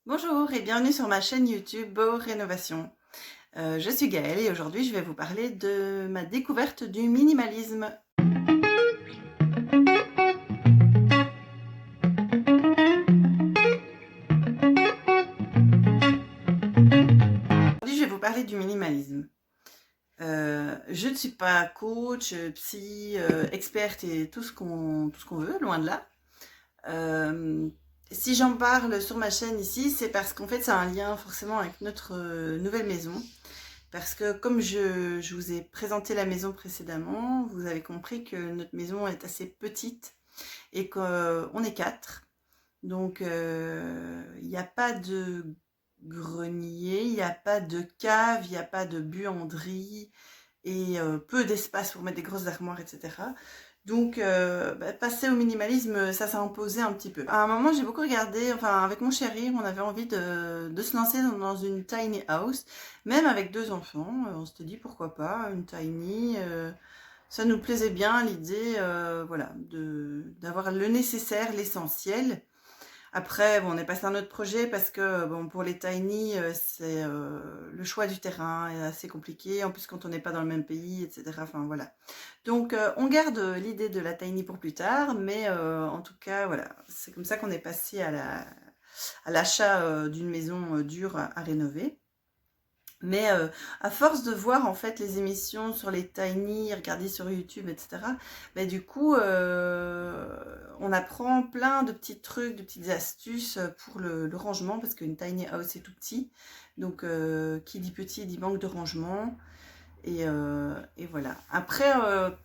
Bonjour et bienvenue sur ma chaîne YouTube Beau Rénovation. Je suis Gaëlle et aujourd'hui je vais vous parler de ma découverte du minimalisme. Aujourd'hui je vais vous parler du minimalisme. Je ne suis pas coach, psy, experte et tout ce qu'on veut, loin de là. Si j'en parle sur ma chaîne ici, c'est parce qu'en fait ça a un lien forcément avec notre nouvelle maison. Parce que comme je vous ai présenté la maison précédemment, vous avez compris que notre maison est assez petite et qu'on est 4. Donc il n'y a pas de grenier, il n'y a pas de cave, il n'y a pas de buanderie et peu d'espace pour mettre des grosses armoires, etc. Donc passer au minimalisme, ça s'est imposé un petit peu. À un moment, j'ai beaucoup regardé, enfin avec mon chéri, on avait envie de se lancer dans une tiny house, même avec 2 enfants. On s'était dit pourquoi pas, une tiny. Ça nous plaisait bien l'idée, voilà, d'avoir le nécessaire, l'essentiel. Après, bon, on est passé à un autre projet parce que bon, pour les tiny, c'est le choix du terrain est assez compliqué. En plus, quand on n'est pas dans le même pays, etc. Enfin voilà. Donc, on garde l'idée de la tiny pour plus tard, mais en tout cas, voilà, c'est comme ça qu'on est passé à l'achat d'une maison dure à rénover. Mais à force de voir en fait les émissions sur les tiny, regarder sur YouTube, etc., bah, du coup, on apprend plein de petits trucs, de petites astuces pour le rangement, parce qu'une tiny house c'est tout petit. Donc, qui dit petit dit manque de rangement. Et voilà. Après,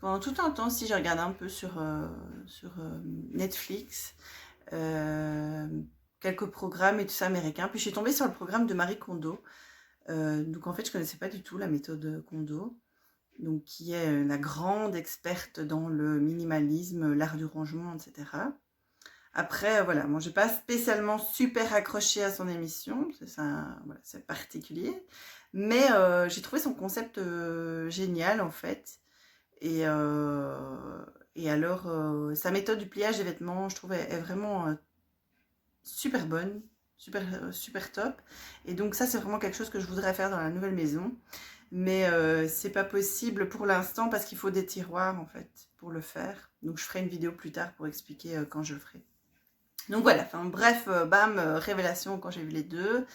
pendant tout un temps, si j'ai regardé un peu sur Netflix, euh, quelques programmes et tout ça américains, puis je suis tombée sur le programme de Marie Kondo. Donc en fait, je connaissais pas du tout la méthode Kondo, donc qui est la grande experte dans le minimalisme, l'art du rangement, etc. Après, voilà, moi j'ai pas spécialement super accroché à son émission, c'est ça, voilà, c'est particulier, mais j'ai trouvé son concept génial en fait. Et, euh, et alors, sa méthode du pliage des vêtements, je trouve, est vraiment super bonne, super top. Et donc ça, c'est vraiment quelque chose que je voudrais faire dans la nouvelle maison. Mais c'est pas possible pour l'instant parce qu'il faut des tiroirs en fait pour le faire. Donc je ferai une vidéo plus tard pour expliquer quand je le ferai. Donc voilà, enfin bref, bam, révélation quand j'ai vu les deux.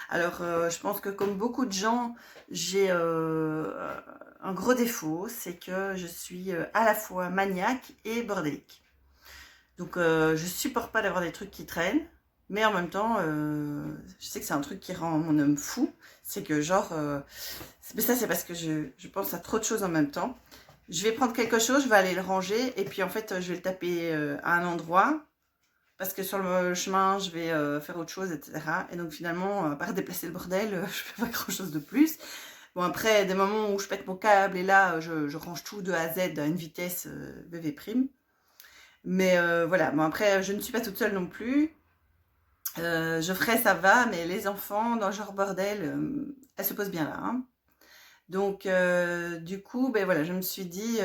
Alors je pense que comme beaucoup de gens, j'ai un gros défaut, c'est que je suis à la fois maniaque et bordélique. Donc je supporte pas d'avoir des trucs qui traînent, mais en même temps, je sais que c'est un truc qui rend mon homme fou. C'est que genre, mais ça c'est parce que je pense à trop de choses en même temps. Je vais prendre quelque chose, je vais aller le ranger, et puis en fait je vais le taper à un endroit, parce que sur le chemin je vais faire autre chose, etc. Et donc finalement, à part déplacer le bordel, je fais pas grand chose de plus. Bon après, des moments où je pète mon câble, et là je range tout de A à Z à une vitesse VV prime. Mais voilà, bon après, je ne suis pas toute seule non plus. Geoffrey, ça va, mais les enfants, dans le genre bordel, elles se posent bien là, hein. Donc, du coup, ben voilà, je me suis dit,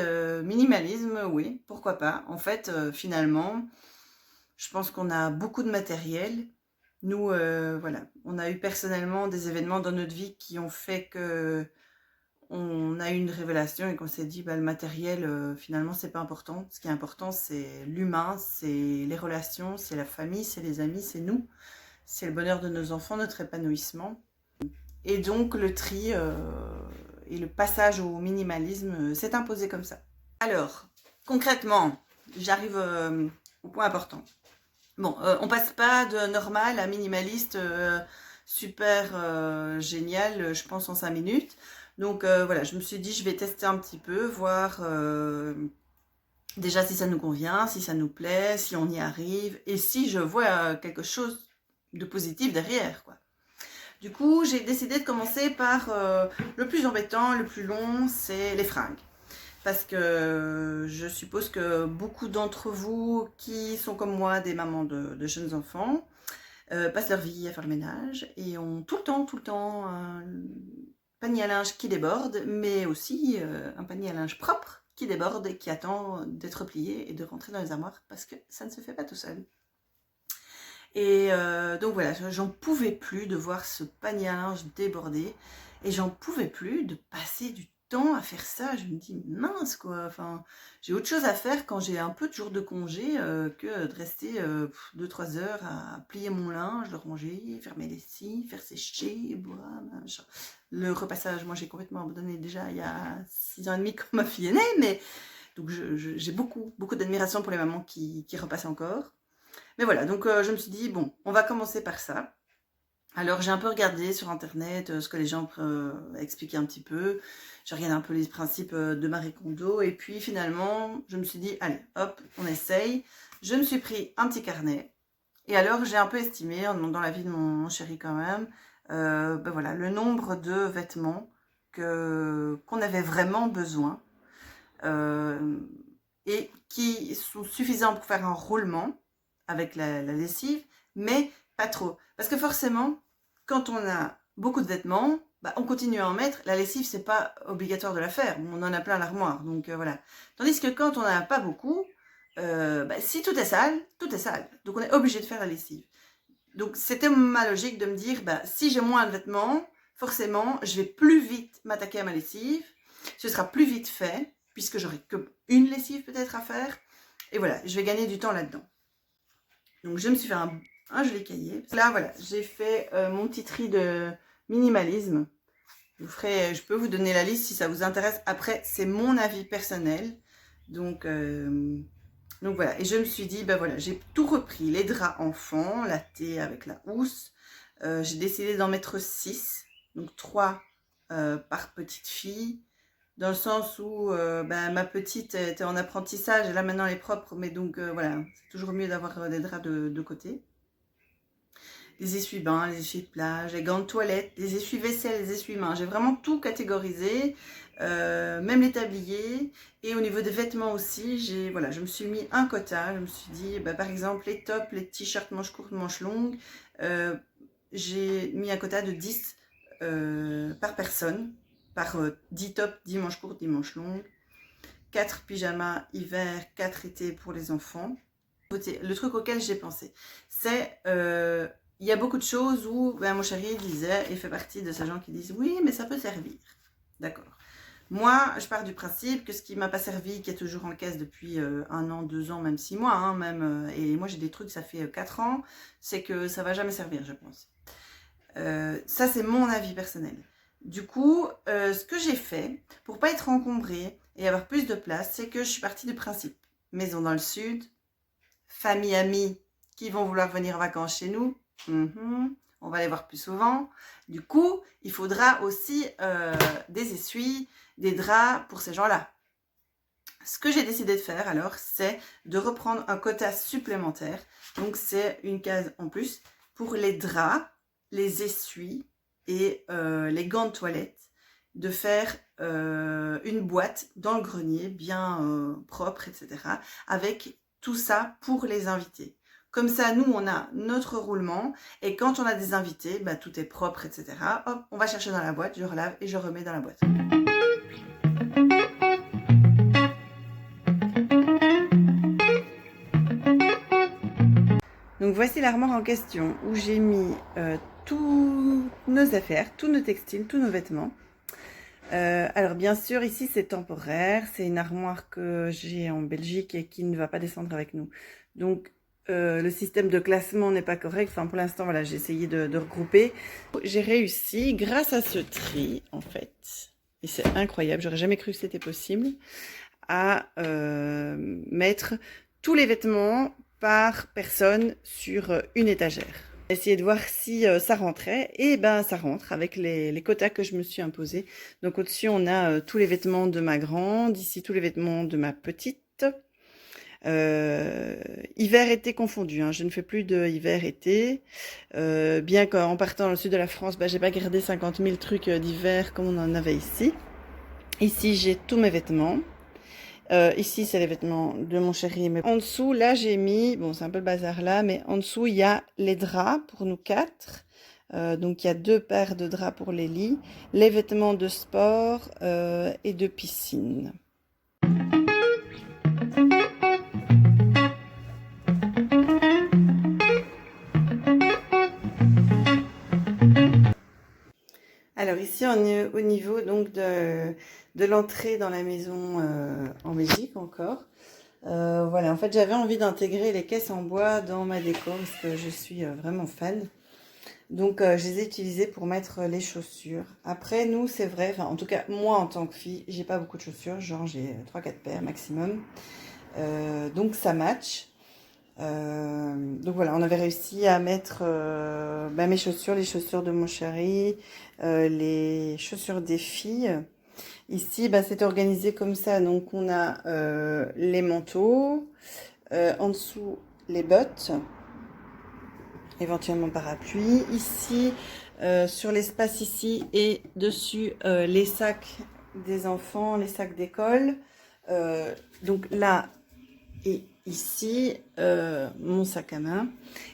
minimalisme, oui, pourquoi pas. En fait, finalement, je pense qu'on a beaucoup de matériel. Nous, voilà, on a eu personnellement des événements dans notre vie qui ont fait que on a eu une révélation et qu'on s'est dit, bah, le matériel, finalement, c'est pas important. Ce qui est important, c'est l'humain, c'est les relations, c'est la famille, c'est les amis, c'est nous. C'est le bonheur de nos enfants, notre épanouissement. Et donc, le tri et le passage au minimalisme s'est imposé comme ça. Alors, concrètement, j'arrive au point important. Bon, on passe pas de normal à minimaliste super génial, je pense en 5 minutes. Donc voilà, je me suis dit je vais tester un petit peu, voir déjà si ça nous convient, si ça nous plaît, si on y arrive et si je vois quelque chose de positif derrière, quoi. Du coup, j'ai décidé de commencer par le plus embêtant, le plus long, c'est les fringues. Parce que je suppose que beaucoup d'entre vous qui sont comme moi des mamans de jeunes enfants passent leur vie à faire le ménage et ont tout le temps un panier à linge qui déborde, mais aussi un panier à linge propre qui déborde et qui attend d'être plié et de rentrer dans les armoires parce que ça ne se fait pas tout seul. Et donc voilà, j'en pouvais plus de voir ce panier à linge déborder. Et j'en pouvais plus de passer du temps à faire ça. Je me dis, mince quoi, enfin, j'ai autre chose à faire quand j'ai un peu de jours de congé que de rester 2-3 heures à plier mon linge, le ranger, faire mes lessives, faire sécher, boire, machin. Le repassage, moi j'ai complètement abandonné déjà il y a 6 ans et demi quand ma fille est née, mais donc j'ai beaucoup d'admiration pour les mamans qui repassent encore. Mais voilà, donc je me suis dit, bon, on va commencer par ça. Alors j'ai un peu regardé sur internet ce que les gens expliquaient un petit peu. J'ai regardé un peu les principes de Marie Kondo. Et puis finalement, je me suis dit, allez, hop, on essaye. Je me suis pris un petit carnet. Et alors j'ai un peu estimé, en demandant l'avis de mon chéri quand même, ben voilà, le nombre de vêtements qu'on avait vraiment besoin. Et qui sont suffisants pour faire un roulement avec la lessive, mais pas trop. Parce que forcément, quand on a beaucoup de vêtements, bah, on continue à en mettre. La lessive, c'est pas obligatoire de la faire. On en a plein à l'armoire, donc voilà. Tandis que quand on n'en a pas beaucoup, bah, si tout est sale, tout est sale. Donc on est obligé de faire la lessive. Donc c'était ma logique de me dire, bah, si j'ai moins de vêtements, forcément, je vais plus vite m'attaquer à ma lessive. Ce sera plus vite fait, puisque j'aurai qu'une lessive peut-être à faire. Et voilà, je vais gagner du temps là-dedans. Donc je me suis fait un joli cahier. Là, voilà, j'ai fait mon petit tri de minimalisme. Je peux vous donner la liste si ça vous intéresse. Après, c'est mon avis personnel. Donc voilà, et je me suis dit, ben voilà, j'ai tout repris. Les draps enfants, la thé avec la housse. J'ai décidé d'en mettre 6, donc 3 par petite fille. Dans le sens où ben, ma petite était en apprentissage et là maintenant elle est propre, mais donc voilà, c'est toujours mieux d'avoir des draps de côté. Les essuie-bains, les essuie de plage, les gants de toilette, les essuie-vaisselle, les essuie-mains. J'ai vraiment tout catégorisé, même les tabliers. Et au niveau des vêtements aussi, voilà, je me suis mis un quota. Je me suis dit, bah, par exemple, les tops, les t-shirts manches courtes, manches longues, j'ai mis un quota de 10 par personne, par 10 tops, 10 manches courtes, 10 manches longues. 4 pyjamas hiver, 4 été pour les enfants. Le truc auquel j'ai pensé, c'est il y a beaucoup de choses où ben, mon chéri disait, il fait partie de ces gens qui disent oui, mais ça peut servir. D'accord. Moi, je pars du principe que ce qui m'a pas servi, qui est toujours en caisse depuis 1 an, 2 ans, même 6 mois, hein, même, et moi j'ai des trucs, ça fait 4 ans, c'est que ça va jamais servir, je pense. Ça, c'est mon avis personnel. Du coup, ce que j'ai fait, pour pas être encombrée et avoir plus de place, c'est que je suis partie du principe. Maison dans le sud, famille, amis qui vont vouloir venir en vacances chez nous. On va les voir plus souvent. Du coup, il faudra aussi des essuies, des draps pour ces gens-là. Ce que j'ai décidé de faire alors, c'est de reprendre un quota supplémentaire. Donc, c'est une case en plus pour les draps, les essuies et les gants de toilette. De faire une boîte dans le grenier, bien propre, etc. Avec tout ça pour les invités. Comme ça, nous, on a notre roulement. Et quand on a des invités, bah, tout est propre, etc. Hop, on va chercher dans la boîte, je relave et je remets dans la boîte. Donc voici l'armoire en question où j'ai mis tous nos affaires, tous nos textiles, tous nos vêtements. Alors bien sûr ici c'est temporaire, c'est une armoire que j'ai en Belgique et qui ne va pas descendre avec nous. Donc le système de classement n'est pas correct, enfin pour l'instant voilà, j'ai essayé de regrouper. J'ai réussi grâce à ce tri en fait, et c'est incroyable, j'aurais jamais cru que c'était possible, à mettre tous les vêtements par personne sur une étagère. Essayer de voir si ça rentrait, et ben ça rentre avec les quotas que je me suis imposés. Donc au-dessus on a tous les vêtements de ma grande, ici tous les vêtements de ma petite. Hiver-été confondu, hein. Je ne fais plus de hiver-été, bien qu'en partant dans le sud de la France, ben, j'ai pas gardé 50 000 trucs d'hiver comme on en avait ici. Ici j'ai tous mes vêtements. Ici, c'est les vêtements de mon chéri. Mais en dessous, là, j'ai mis... Bon, c'est un peu le bazar là, mais en dessous, il y a les draps pour nous 4. Donc, il y a 2 paires de draps pour les lits. Les vêtements de sport et de piscine. ici, on est au niveau donc de l'entrée dans la maison en Belgique encore. Voilà, en fait, j'avais envie d'intégrer les caisses en bois dans ma déco parce que je suis vraiment fan. Donc, je les ai utilisées pour mettre les chaussures. Après, nous, c'est vrai, enfin, en tout cas, moi, en tant que fille, j'ai pas beaucoup de chaussures. Genre, j'ai 3-4 paires maximum. Donc, ça match. Donc voilà, on avait réussi à mettre mes chaussures, les chaussures de mon chéri, les chaussures des filles. Ici, c'est organisé comme ça. Donc on a les manteaux, en dessous les bottes, éventuellement parapluie. Ici, sur l'espace ici et dessus les sacs des enfants, les sacs d'école. Donc là et ici, mon sac à main.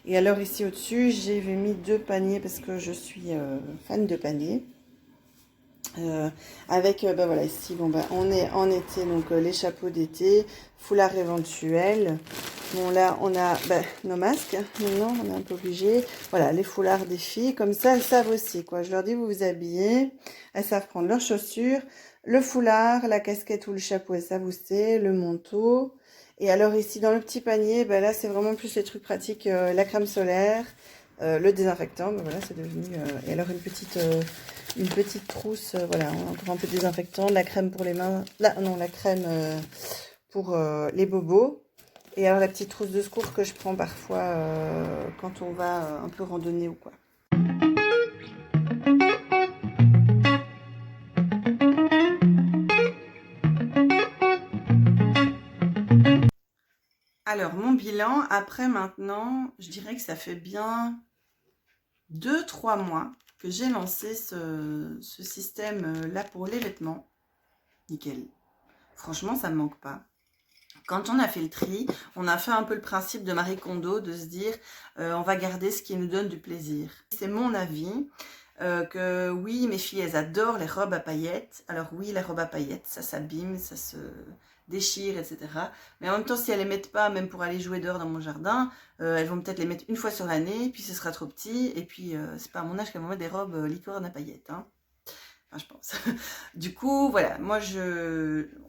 Et alors ici au-dessus, j'ai mis 2 paniers parce que je suis fan de paniers. Avec, voilà, ici, on est en été, donc les chapeaux d'été, foulard éventuel. Bon, là, on a nos masques. Maintenant, on est un peu obligé. Voilà, les foulards des filles. Comme ça, elles savent aussi, quoi. Je leur dis, vous vous habillez. Elles savent prendre leurs chaussures, le foulard, la casquette ou le chapeau, elles savent où c'est, le manteau. Et alors ici, dans le petit panier, là, c'est vraiment plus les trucs pratiques. La crème solaire, le désinfectant. Voilà, c'est devenu... et alors, une petite trousse, voilà, encore un peu de désinfectant, la crème pour les mains, la crème pour les bobos. Et alors la petite trousse de secours que je prends parfois quand on va un peu randonner ou quoi. Alors mon bilan, après maintenant, je dirais que ça fait bien 2-3 mois que j'ai lancé ce système là pour les vêtements. Nickel. Franchement, ça ne me manque pas. Quand on a fait le tri, on a fait un peu le principe de Marie Kondo, de se dire on va garder ce qui nous donne du plaisir. C'est mon avis, que oui, mes filles, elles adorent les robes à paillettes. Alors oui, les robes à paillettes, ça s'abîme, ça se déchire, etc. Mais en même temps, si elles les mettent pas, même pour aller jouer dehors dans mon jardin, elles vont peut-être les mettre une fois sur l'année, puis ce sera trop petit, et puis c'est pas à mon âge qu'elles vont mettre des robes licorne à paillettes, hein. Enfin, je pense. Du coup, voilà,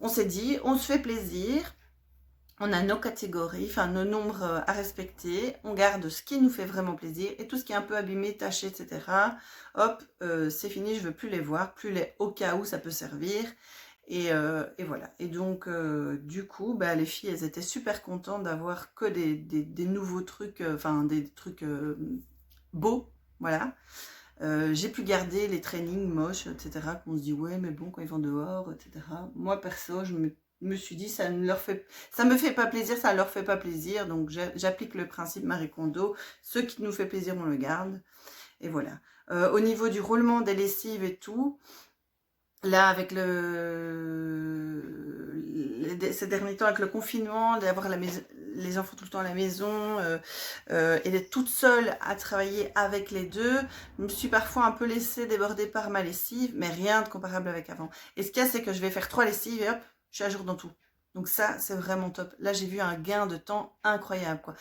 on s'est dit, on se fait plaisir. On a nos catégories, enfin nos nombres à respecter. On garde ce qui nous fait vraiment plaisir. Et tout ce qui est un peu abîmé, taché, etc. Hop, c'est fini, je veux plus les voir. Plus les au cas où ça peut servir. Et voilà. Et donc, du coup, les filles, elles étaient super contentes d'avoir que des nouveaux trucs, enfin des trucs beaux. Voilà. J'ai pu garder les trainings moches, etc. Qu'on se dit, ouais, mais bon, quand ils vont dehors, etc. Moi, perso, je me suis dit, ça me fait pas plaisir, ça leur fait pas plaisir. Donc, j'applique le principe Marie Kondo. Ce qui nous fait plaisir, on le garde. Et voilà. Au niveau du roulement des lessives et tout, là, avec ces derniers temps, avec le confinement, d'avoir les enfants tout le temps à la maison et d'être toute seule à travailler avec les deux, je me suis parfois un peu laissée déborder par ma lessive, mais rien de comparable avec avant. Et ce qu'il y a, c'est que je vais faire 3 lessives et hop, je suis à jour dans tout. Donc ça, c'est vraiment top. Là, j'ai vu un gain de temps incroyable, quoi.